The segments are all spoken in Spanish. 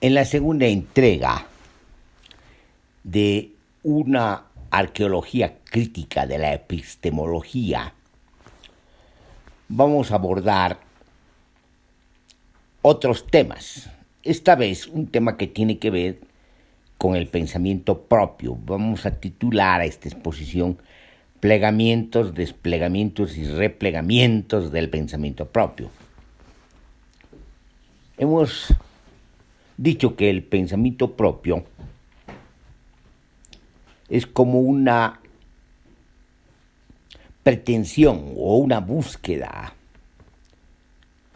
En la segunda entrega de una arqueología crítica de la epistemología, vamos a abordar otros temas. Esta vez un tema que tiene que ver con el pensamiento propio. Vamos a titular a esta exposición Plegamientos, desplegamientos y replegamientos del pensamiento propio. Hemos dicho que el pensamiento propio es como una pretensión o una búsqueda.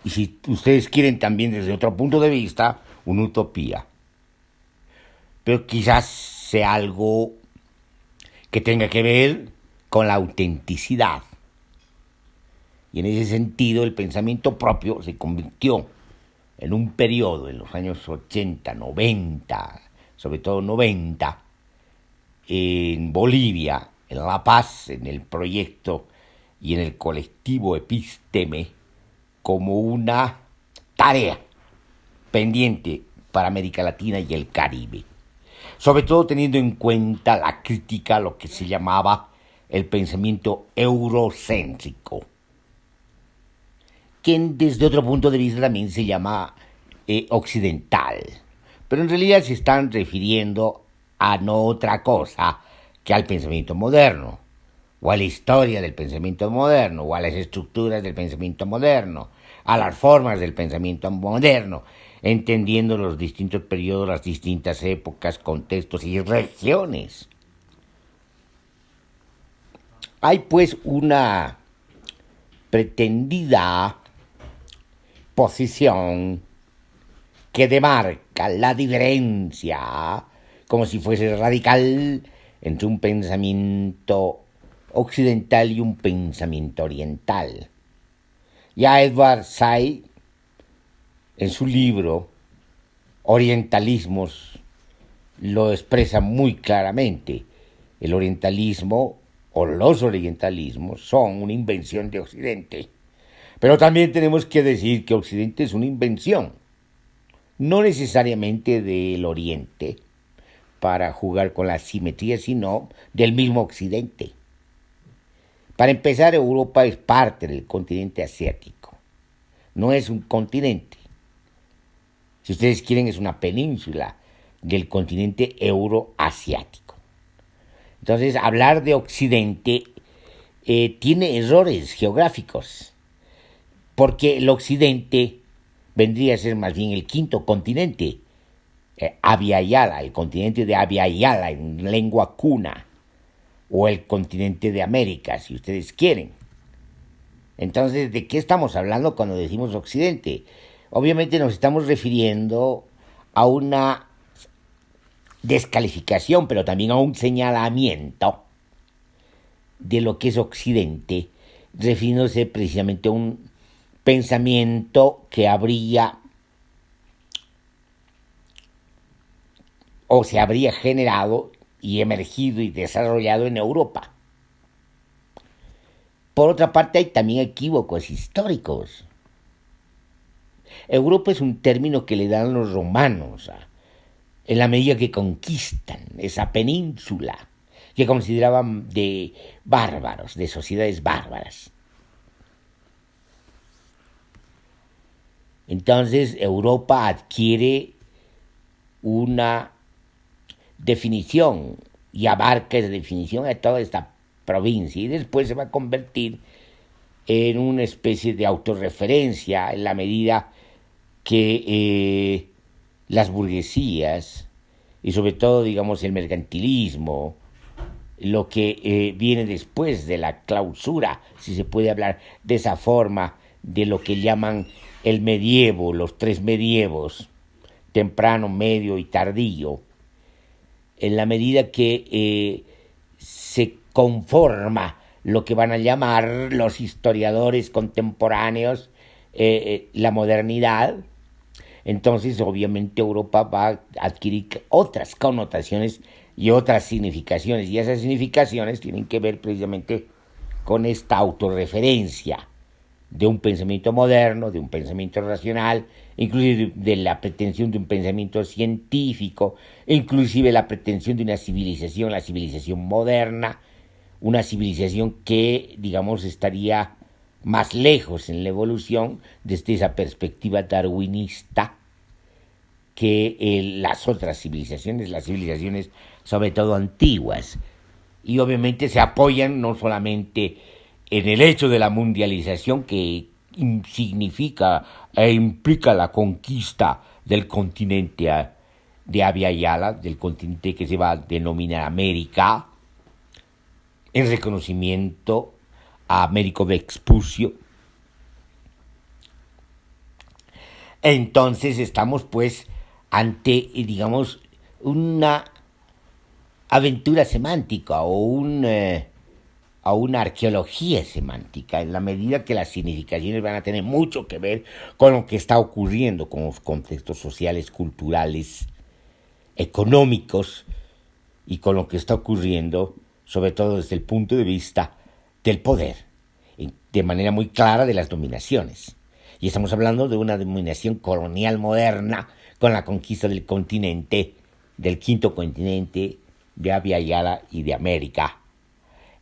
Y si ustedes quieren también desde otro punto de vista, una utopía. Pero quizás sea algo que tenga que ver con la autenticidad. Y en ese sentido el pensamiento propio se convirtió en un periodo, en los años 80, 90, sobre todo 90, en Bolivia, en La Paz, en el proyecto y en el colectivo Episteme, como una tarea pendiente para América Latina y el Caribe. Sobre todo teniendo en cuenta la crítica a lo que se llamaba el pensamiento eurocéntrico, que desde otro punto de vista también se llama occidental. Pero en realidad se están refiriendo a no otra cosa que al pensamiento moderno, o a la historia del pensamiento moderno, o a las estructuras del pensamiento moderno, a las formas del pensamiento moderno, entendiendo los distintos periodos, las distintas épocas, contextos y regiones. Hay pues una pretendida posición que demarca la diferencia, como si fuese radical, entre un pensamiento occidental y un pensamiento oriental. Ya Edward Said, en su libro Orientalismos, lo expresa muy claramente. El orientalismo o los orientalismos son una invención de Occidente. Pero también tenemos que decir que Occidente es una invención, no necesariamente del Oriente, para jugar con la simetría, sino del mismo Occidente. Para empezar, Europa es parte del continente asiático, no es un continente. Si ustedes quieren, es una península del continente euroasiático. Entonces, hablar de Occidente tiene errores geográficos, porque el Occidente vendría a ser más bien el quinto continente, Abya Yala, el continente de Abya Yala en lengua cuna, o el continente de América, si ustedes quieren. Entonces, ¿de qué estamos hablando cuando decimos Occidente? Obviamente nos estamos refiriendo a una descalificación, pero también a un señalamiento de lo que es Occidente, refiriéndose precisamente a un pensamiento que habría o se habría generado y emergido y desarrollado en Europa. Por otra parte, hay también equívocos históricos. Europa es un término que le dan los romanos en la medida que conquistan esa península que consideraban de bárbaros, de sociedades bárbaras. Entonces Europa adquiere una definición y abarca esa definición a toda esta provincia y después se va a convertir en una especie de autorreferencia en la medida que las burguesías y sobre todo, digamos, el mercantilismo, lo que viene después de la clausura, si se puede hablar de esa forma, de lo que llaman el medievo, los tres medievos, temprano, medio y tardío, en la medida que se conforma lo que van a llamar los historiadores contemporáneos la modernidad, entonces obviamente Europa va a adquirir otras connotaciones y otras significaciones, y esas significaciones tienen que ver precisamente con esta autorreferencia de un pensamiento moderno, de un pensamiento racional, inclusive de la pretensión de un pensamiento científico, inclusive la pretensión de una civilización, la civilización moderna, una civilización que, digamos, estaría más lejos en la evolución desde esa perspectiva darwinista que las otras civilizaciones, las civilizaciones sobre todo antiguas. Y obviamente se apoyan no solamente en el hecho de la mundialización que significa e implica la conquista del continente de Abya Yala, del continente que se va a denominar América, en reconocimiento a Américo Vespucio. Entonces estamos pues ante, digamos, una aventura semántica o una arqueología semántica, en la medida que las significaciones van a tener mucho que ver con lo que está ocurriendo, con los contextos sociales, culturales, económicos, y con lo que está ocurriendo, sobre todo desde el punto de vista del poder, de manera muy clara de las dominaciones. Y estamos hablando de una dominación colonial moderna con la conquista del continente, del quinto continente, de Abya Yala y de América.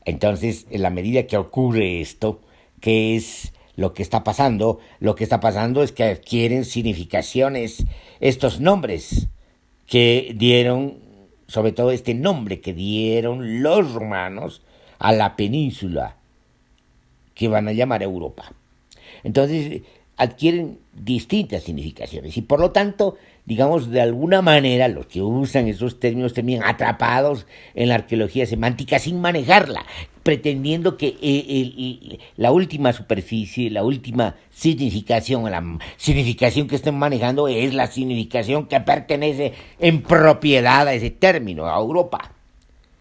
Entonces, en la medida que ocurre esto, ¿qué es lo que está pasando? Lo que está pasando es que adquieren significaciones estos nombres que dieron, sobre todo este nombre que dieron los romanos a la península, que van a llamar Europa. Entonces, adquieren distintas significaciones y por lo tanto, digamos, de alguna manera los que usan esos términos terminan atrapados en la arqueología semántica sin manejarla, pretendiendo que la última superficie, la última significación, la significación que estén manejando es la significación que pertenece en propiedad a ese término, a Europa.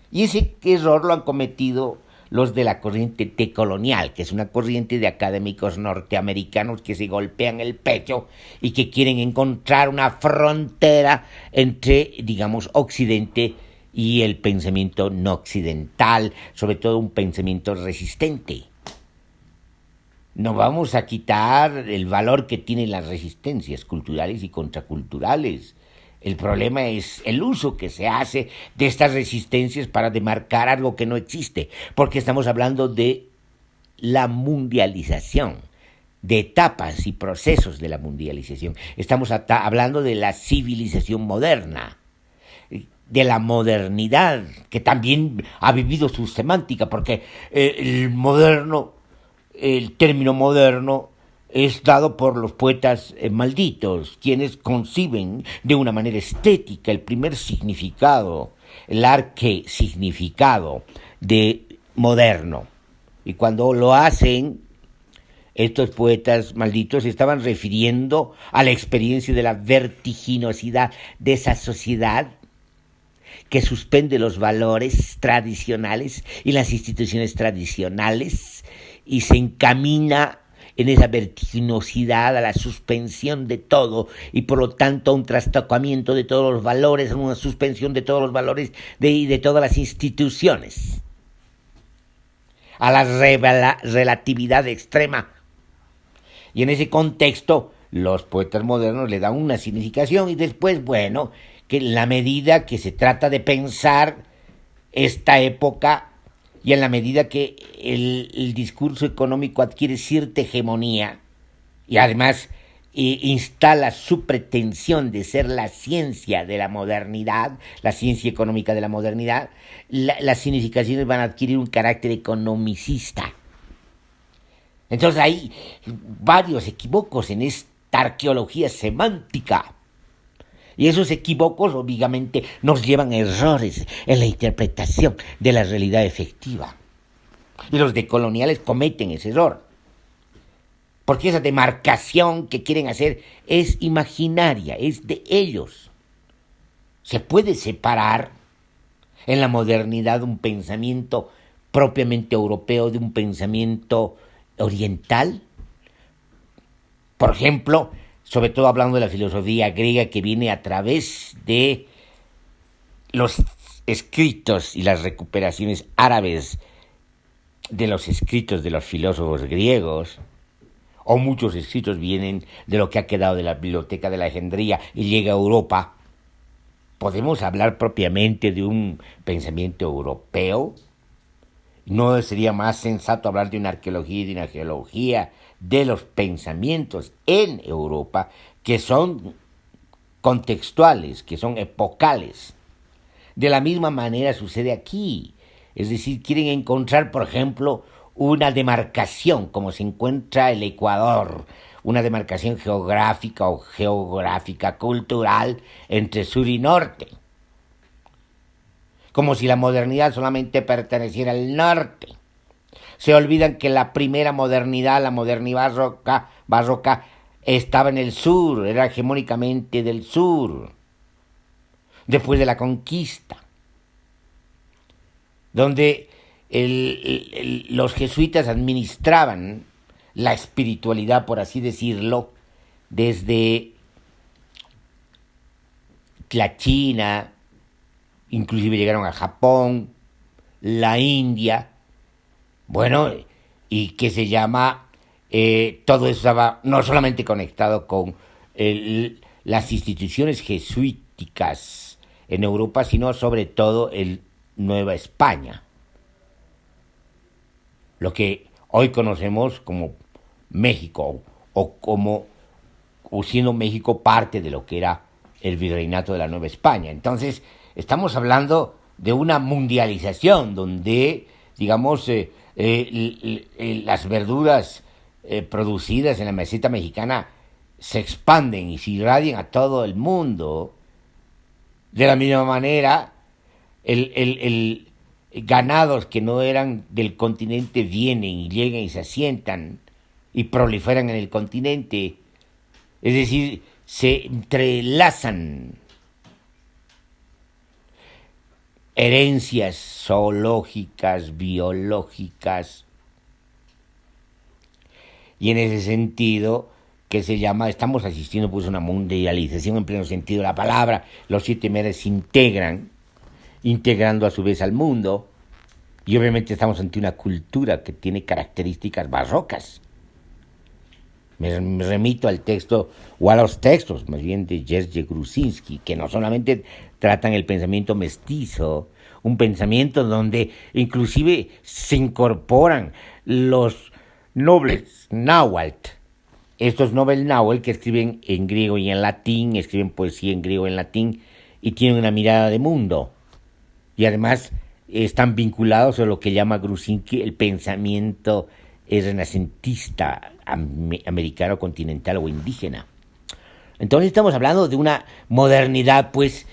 Y ese error lo han cometido los de la corriente decolonial, que es una corriente de académicos norteamericanos que se golpean el pecho y que quieren encontrar una frontera entre, digamos, Occidente y el pensamiento no occidental, sobre todo un pensamiento resistente. No vamos a quitar el valor que tienen las resistencias culturales y contraculturales. El problema es el uso que se hace de estas resistencias para demarcar algo que no existe, porque estamos hablando de la mundialización, de etapas y procesos de la mundialización. Estamos hablando de la civilización moderna, de la modernidad, que también ha vivido su semántica, porque el término moderno es dado por los poetas malditos, quienes conciben de una manera estética el primer significado, el arque-significado de moderno. Y cuando lo hacen, estos poetas malditos se estaban refiriendo a la experiencia de la vertiginosidad de esa sociedad que suspende los valores tradicionales y las instituciones tradicionales y se encamina en esa vertiginosidad a la suspensión de todo y por lo tanto a un trastocamiento de todos los valores, a una suspensión de todos los valores de todas las instituciones, a la relatividad extrema. Y en ese contexto los poetas modernos le dan una significación y después, bueno, que en la medida que se trata de pensar esta época y en la medida que el discurso económico adquiere cierta hegemonía y además instala su pretensión de ser la ciencia de la modernidad, la ciencia económica de la modernidad, las significaciones van a adquirir un carácter economicista. Entonces hay varios equívocos en esta arqueología semántica. Y esos equívocos, obviamente, nos llevan a errores en la interpretación de la realidad efectiva. Y los decoloniales cometen ese error. Porque esa demarcación que quieren hacer es imaginaria, es de ellos. Se puede separar en la modernidad un pensamiento propiamente europeo de un pensamiento oriental. Por ejemplo, sobre todo hablando de la filosofía griega que viene a través de los escritos y las recuperaciones árabes de los escritos de los filósofos griegos, o muchos escritos vienen de lo que ha quedado de la biblioteca de Alejandría y llega a Europa, ¿podemos hablar propiamente de un pensamiento europeo? ¿No sería más sensato hablar de una arqueología y de una geología de los pensamientos en Europa, que son contextuales, que son epocales? De la misma manera sucede aquí. Es decir, quieren encontrar, por ejemplo, una demarcación, como se encuentra el Ecuador, una demarcación geográfica o geográfica cultural entre sur y norte. Como si la modernidad solamente perteneciera al norte. Se olvidan que la primera modernidad, la modernidad barroca, estaba en el sur, era hegemónicamente del sur, después de la conquista, donde los jesuitas administraban la espiritualidad, por así decirlo, desde la China, inclusive llegaron a Japón, la India, bueno, y que se llama, todo eso estaba no solamente conectado con las instituciones jesuíticas en Europa, sino sobre todo en Nueva España, lo que hoy conocemos como México, o siendo México parte de lo que era el virreinato de la Nueva España. Entonces, estamos hablando de una mundialización donde, digamos, las verduras producidas en la meseta mexicana se expanden y se irradian a todo el mundo. De la misma manera, ganados que no eran del continente vienen y llegan y se asientan y proliferan en el continente. Es decir, se entrelazan herencias zoológicas, biológicas, y en ese sentido que se llama, estamos asistiendo pues a una mundialización en pleno sentido de la palabra. Los 7 meses se integran, integrando a su vez al mundo, y obviamente estamos ante una cultura que tiene características barrocas. Me remito al texto, o a los textos más bien, de Jerzy Gruzinski, que no solamente tratan el pensamiento mestizo, un pensamiento donde inclusive se incorporan los nobles náhuatl. Estos nobles náhuatl que escriben en griego y en latín, escriben poesía en griego y en latín, y tienen una mirada de mundo. Y además están vinculados a lo que llama Gruzinski el pensamiento renacentista americano, continental o indígena. Entonces estamos hablando de una modernidad pues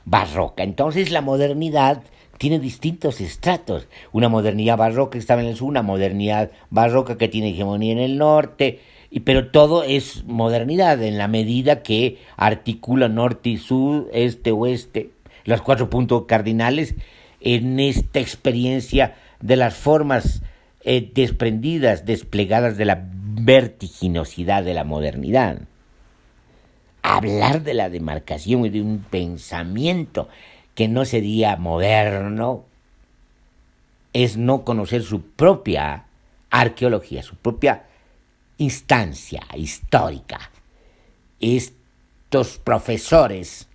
barroca. Entonces la modernidad tiene distintos estratos. Una modernidad barroca que estaba en el sur, una modernidad barroca que tiene hegemonía en el norte, pero todo es modernidad en la medida que articula norte y sur, este, oeste, los 4 puntos cardinales en esta experiencia de las formas desprendidas, desplegadas de la vertiginosidad de la modernidad. Hablar de la demarcación y de un pensamiento que no sería moderno es no conocer su propia arqueología, su propia instancia histórica. Estos profesores,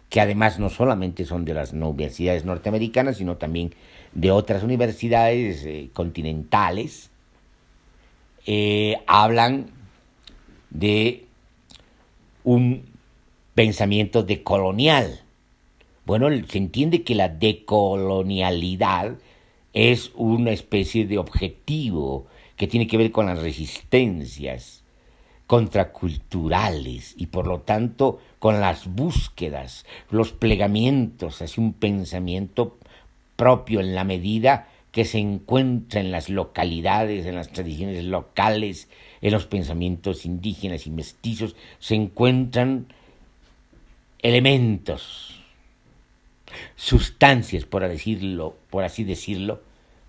que además no solamente son de las universidades norteamericanas, sino también de otras universidades continentales, hablan de un pensamiento decolonial. Bueno, se entiende que la decolonialidad es una especie de objetivo que tiene que ver con las resistencias contraculturales y por lo tanto con las búsquedas, los plegamientos hacia un pensamiento propio en la medida que se encuentra en las localidades, en las tradiciones locales, en los pensamientos indígenas y mestizos, se encuentran elementos, sustancias, por así decirlo,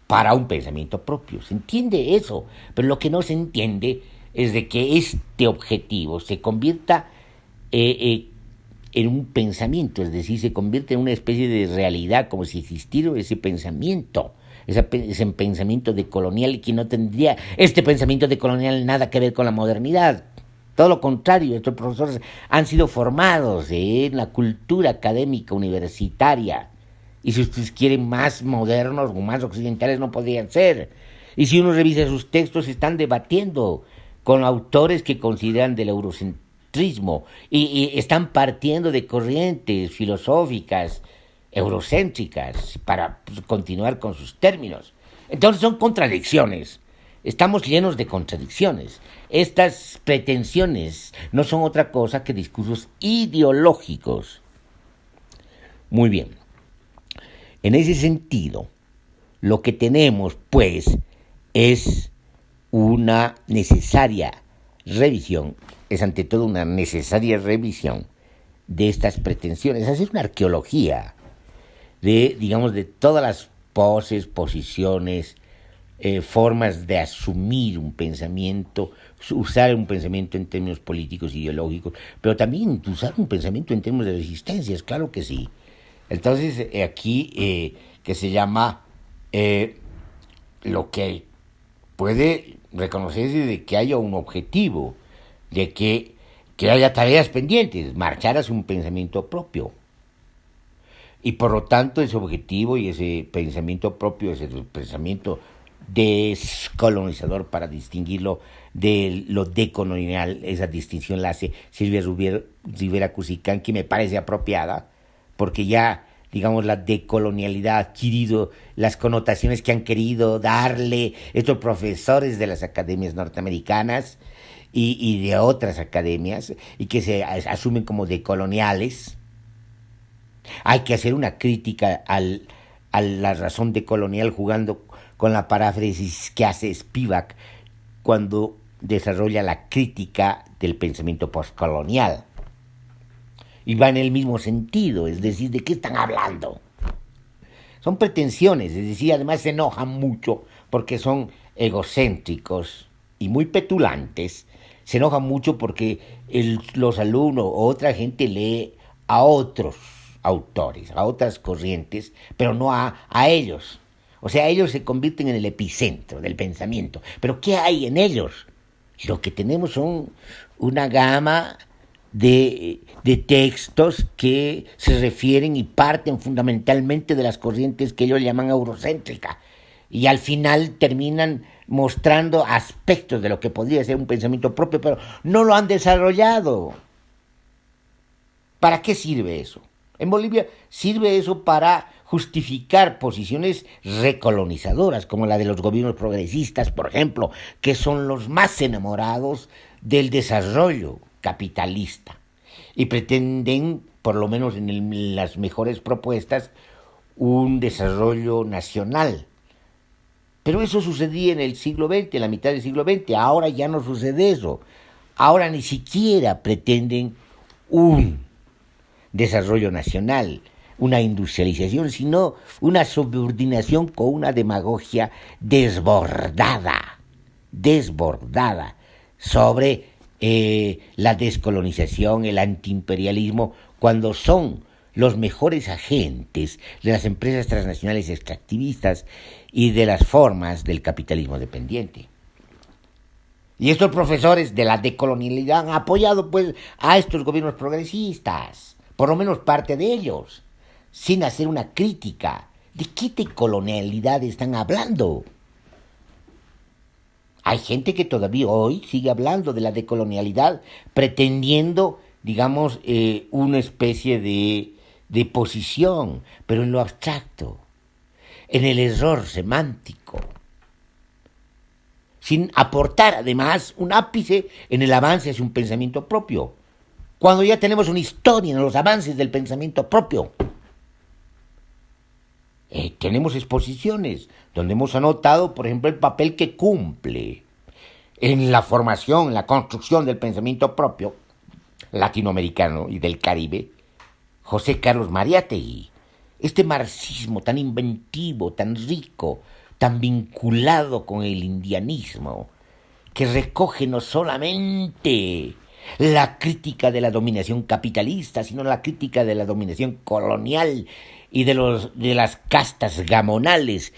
para un pensamiento propio. Se entiende eso, pero lo que no se entiende es de que este objetivo se convierta en un pensamiento, es decir, se convierte en una especie de realidad, como si existiera ese pensamiento ese pensamiento decolonial, y que no tendría este pensamiento decolonial nada que ver con la modernidad. Todo lo contrario, estos profesores han sido formados en la cultura académica universitaria. Y si ustedes quieren, más modernos o más occidentales no podrían ser. Y si uno revisa sus textos, están debatiendo con autores que consideran del eurocentrismo y están partiendo de corrientes filosóficas eurocéntricas para continuar con sus términos. Entonces son contradicciones. Estamos llenos de contradicciones. Estas pretensiones no son otra cosa que discursos ideológicos. Muy bien. En ese sentido, lo que tenemos, pues, es una necesaria revisión, es ante todo una necesaria revisión de estas pretensiones, hacer una arqueología de, digamos, de todas las poses, posiciones, formas de asumir un pensamiento, usar un pensamiento en términos políticos, ideológicos, pero también usar un pensamiento en términos de resistencias, claro que sí. Entonces, aquí, que se llama lo que puede reconocerse de que haya un objetivo, de que haya tareas pendientes, marchar hacia un pensamiento propio. Y por lo tanto, ese objetivo y ese pensamiento propio, ese pensamiento descolonizador, para distinguirlo de lo decolonial, esa distinción la hace Silvia Rivera Cusicán, que me parece apropiada, porque ya, digamos, la decolonialidad ha adquirido las connotaciones que han querido darle estos profesores de las academias norteamericanas y de otras academias, y que se asumen como decoloniales. Hay que hacer una crítica a la razón decolonial, jugando con la paráfrasis que hace Spivak cuando desarrolla la crítica del pensamiento postcolonial. Y va en el mismo sentido, es decir, ¿de qué están hablando? Son pretensiones, es decir, además se enojan mucho porque son egocéntricos y muy petulantes. Se enojan mucho porque los alumnos o otra gente lee a otros autores, a otras corrientes, pero no a ellos. O sea, ellos se convierten en el epicentro del pensamiento. ¿Pero qué hay en ellos? Lo que tenemos son una gama de textos que se refieren y parten fundamentalmente de las corrientes que ellos llaman eurocéntricas, y al final terminan mostrando aspectos de lo que podría ser un pensamiento propio, pero no lo han desarrollado. ¿Para qué sirve eso? En Bolivia sirve eso para justificar posiciones recolonizadoras, como la de los gobiernos progresistas, por ejemplo, que son los más enamorados del desarrollo capitalista y pretenden, por lo menos en las mejores propuestas, un desarrollo nacional. Pero eso sucedía en el siglo XX, en la mitad del siglo XX. Ahora ya no sucede eso. Ahora ni siquiera pretenden un desarrollo nacional, una industrialización, sino una subordinación con una demagogia desbordada sobre la descolonización, el antiimperialismo, cuando son los mejores agentes de las empresas transnacionales extractivistas y de las formas del capitalismo dependiente. Y estos profesores de la decolonialidad han apoyado, pues, a estos gobiernos progresistas, por lo menos parte de ellos, sin hacer una crítica. ¿De qué decolonialidad están hablando? Hay gente que todavía hoy sigue hablando de la decolonialidad, pretendiendo, digamos, una especie de posición, pero en lo abstracto, en el error semántico, sin aportar además un ápice en el avance hacia un pensamiento propio, cuando ya tenemos una historia en los avances del pensamiento propio. Tenemos exposiciones donde hemos anotado, por ejemplo, el papel que cumple en la formación, en la construcción del pensamiento propio latinoamericano y del Caribe, José Carlos Mariátegui. Este marxismo tan inventivo, tan rico, tan vinculado con el indianismo, que recoge no solamente la crítica de la dominación capitalista, sino la crítica de la dominación colonial y de las castas gamonales,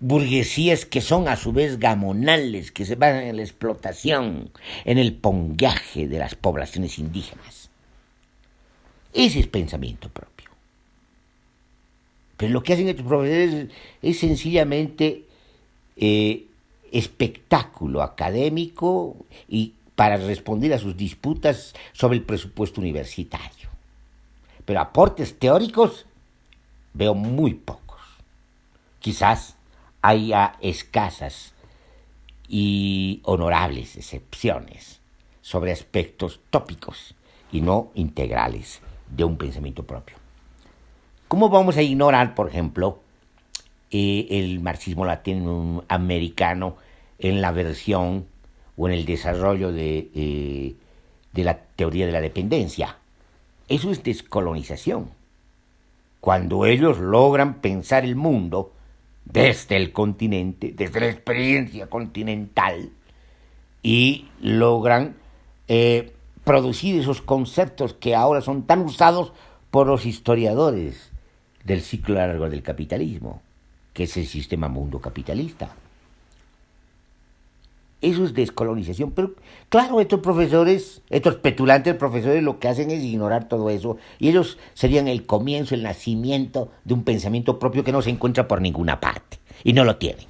burguesías que son a su vez gamonales, que se basan en la explotación, en el ponguaje de las poblaciones indígenas. Ese es pensamiento propio. Pero lo que hacen estos profesores es sencillamente espectáculo académico y para responder a sus disputas sobre el presupuesto universitario. Pero aportes teóricos veo muy pocos. Quizás haya escasas y honorables excepciones sobre aspectos tópicos y no integrales de un pensamiento propio. ¿Cómo vamos a ignorar, por ejemplo, el marxismo latinoamericano en la versión o en el desarrollo de la teoría de la dependencia? Eso es descolonización. Cuando ellos logran pensar el mundo desde el continente, desde la experiencia continental, y logran producir esos conceptos que ahora son tan usados por los historiadores del ciclo largo del capitalismo, que es el sistema mundo capitalista. Eso es descolonización. Pero claro, estos profesores, estos petulantes profesores, lo que hacen es ignorar todo eso, y ellos serían el comienzo, el nacimiento de un pensamiento propio que no se encuentra por ninguna parte, y no lo tienen.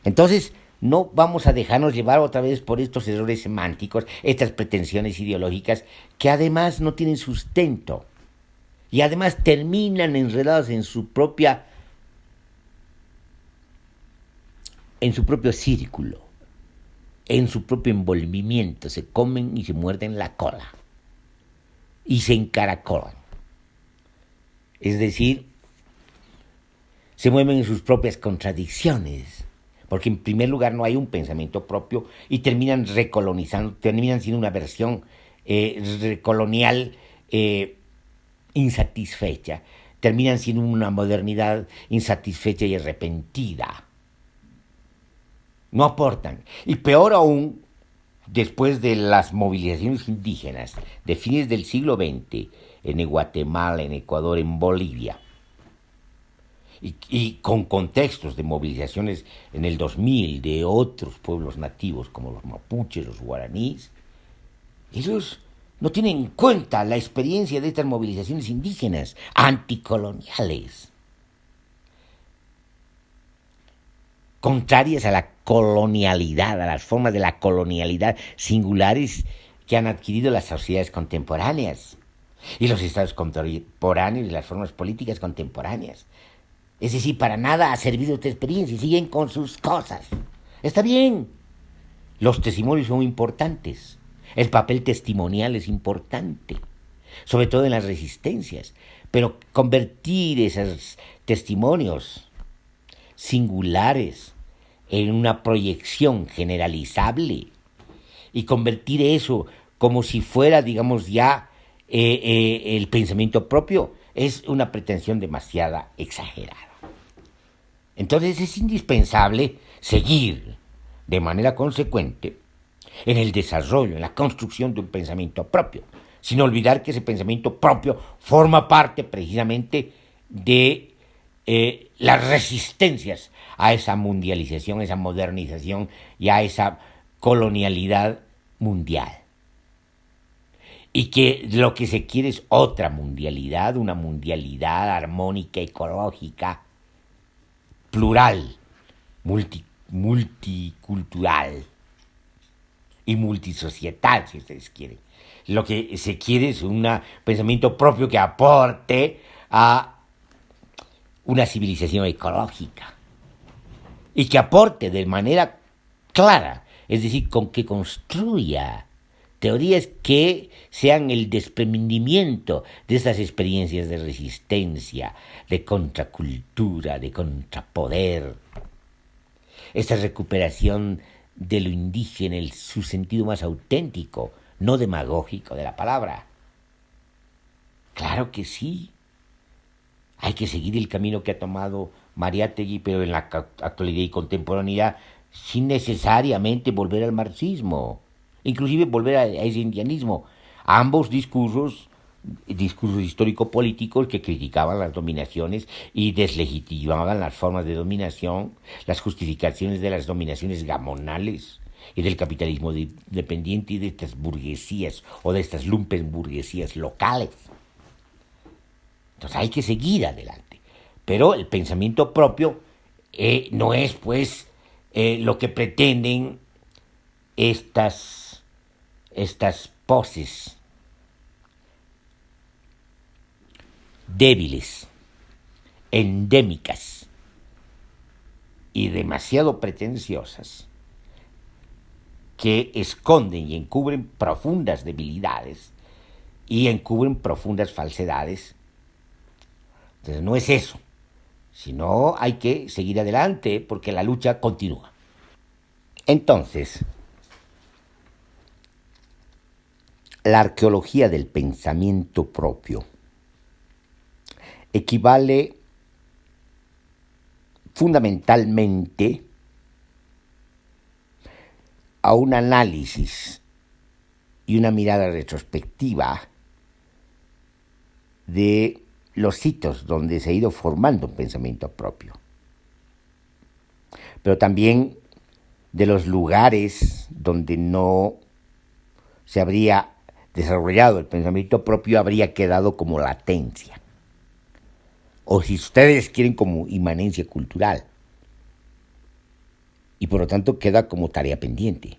Entonces, no vamos a dejarnos llevar otra vez por estos errores semánticos, estas pretensiones ideológicas, que además no tienen sustento, y además terminan enredados en su propio círculo, en su propio envolvimiento, se comen y se muerden la cola y se encaracolan. Es decir, se mueven en sus propias contradicciones, porque en primer lugar no hay un pensamiento propio y terminan recolonizando, terminan siendo una versión recolonial insatisfecha, terminan siendo una modernidad insatisfecha y arrepentida. No aportan. Y peor aún, después de las movilizaciones indígenas de fines del siglo XX, en Guatemala, en Ecuador, en Bolivia, y con contextos de movilizaciones en el 2000 de otros pueblos nativos como los mapuches, los guaraníes, ellos no tienen en cuenta la experiencia de estas movilizaciones indígenas anticoloniales, contrarias a la colonialidad, a las formas de la colonialidad singulares que han adquirido las sociedades contemporáneas y los estados contemporáneos y las formas políticas contemporáneas. Es decir, para nada ha servido esta experiencia y siguen con sus cosas. Está bien, los testimonios son importantes, el papel testimonial es importante, sobre todo en las resistencias, pero convertir esos testimonios singulares en una proyección generalizable y convertir eso como si fuera, digamos, ya el pensamiento propio, es una pretensión demasiado exagerada. Entonces es indispensable seguir de manera consecuente en el desarrollo, en la construcción de un pensamiento propio, sin olvidar que ese pensamiento propio forma parte precisamente de las resistencias a esa mundialización, a esa modernización y a esa colonialidad mundial. Y que lo que se quiere es otra mundialidad, una mundialidad armónica, ecológica, plural, multicultural y multisocietal, si ustedes quieren. Lo que se quiere es un pensamiento propio que aporte a una civilización ecológica y que aporte de manera clara, es decir, con que construya teorías que sean el desprendimiento de estas experiencias de resistencia, de contracultura, de contrapoder, esta recuperación de lo indígena en su sentido más auténtico, no demagógico de la palabra. Claro que sí. Hay que seguir el camino que ha tomado Mariátegui, pero en la actualidad y contemporaneidad, sin necesariamente volver al marxismo, inclusive volver a ese indianismo. Ambos discursos discursos histórico-políticos que criticaban las dominaciones y deslegitimaban las formas de dominación, las justificaciones de las dominaciones gamonales y del capitalismo dependiente y de estas burguesías o de estas lumpenburguesías locales. Entonces hay que seguir adelante. Pero el pensamiento propio no es, pues, lo que pretenden estas poses débiles, endémicas y demasiado pretenciosas que esconden y encubren profundas debilidades y encubren profundas falsedades. Entonces no es eso, sino hay que seguir adelante porque la lucha continúa. Entonces, la arqueología del pensamiento propio equivale fundamentalmente a un análisis y una mirada retrospectiva de los sitios donde se ha ido formando un pensamiento propio, pero también de los lugares donde no se habría desarrollado el pensamiento propio, habría quedado como latencia, o si ustedes quieren como inmanencia cultural, y por lo tanto queda como tarea pendiente.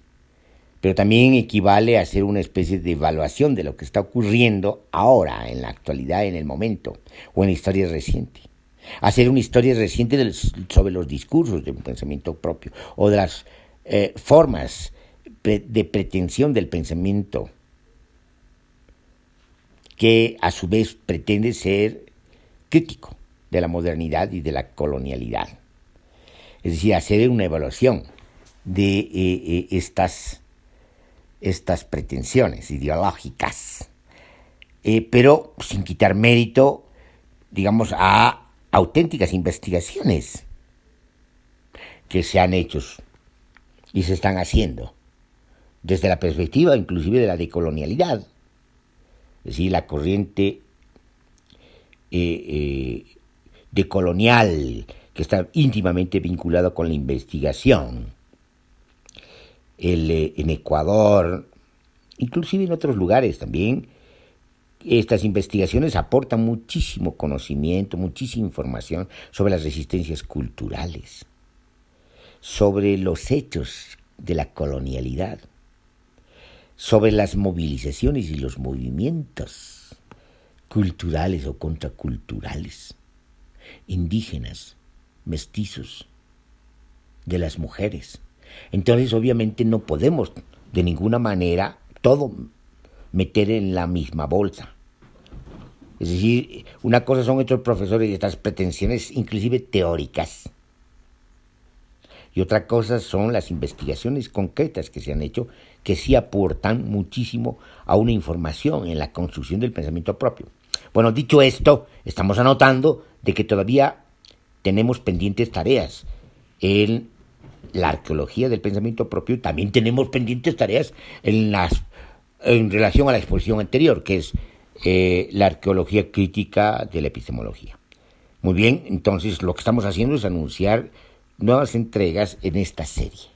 Pero también equivale a hacer una especie de evaluación de lo que está ocurriendo ahora, en la actualidad, en el momento, o en la historia reciente. Hacer una historia reciente sobre los discursos de un pensamiento propio, o de las formas de pretensión del pensamiento, que a su vez pretende ser crítico de la modernidad y de la colonialidad. Es decir, hacer una evaluación de estas pretensiones ideológicas, pero sin quitar mérito, digamos, a auténticas investigaciones que se han hecho y se están haciendo desde la perspectiva inclusive de la decolonialidad, es decir, la corriente decolonial que está íntimamente vinculada con la investigación. En Ecuador, inclusive en otros lugares también, estas investigaciones aportan muchísimo conocimiento, muchísima información sobre las resistencias culturales, sobre los hechos de la colonialidad, sobre las movilizaciones y los movimientos culturales o contraculturales, indígenas, mestizos, de las mujeres. Entonces, obviamente, no podemos de ninguna manera todo meter en la misma bolsa. Es decir, una cosa son estos profesores y estas pretensiones, inclusive teóricas, y otra cosa son las investigaciones concretas que se han hecho, que sí aportan muchísimo a una información en la construcción del pensamiento propio. Bueno, dicho esto, estamos anotando de que todavía tenemos pendientes tareas en la arqueología del pensamiento propio. También tenemos pendientes tareas en relación a la exposición anterior, que es la arqueología crítica de la epistemología. Muy bien, entonces lo que estamos haciendo es anunciar nuevas entregas en esta serie.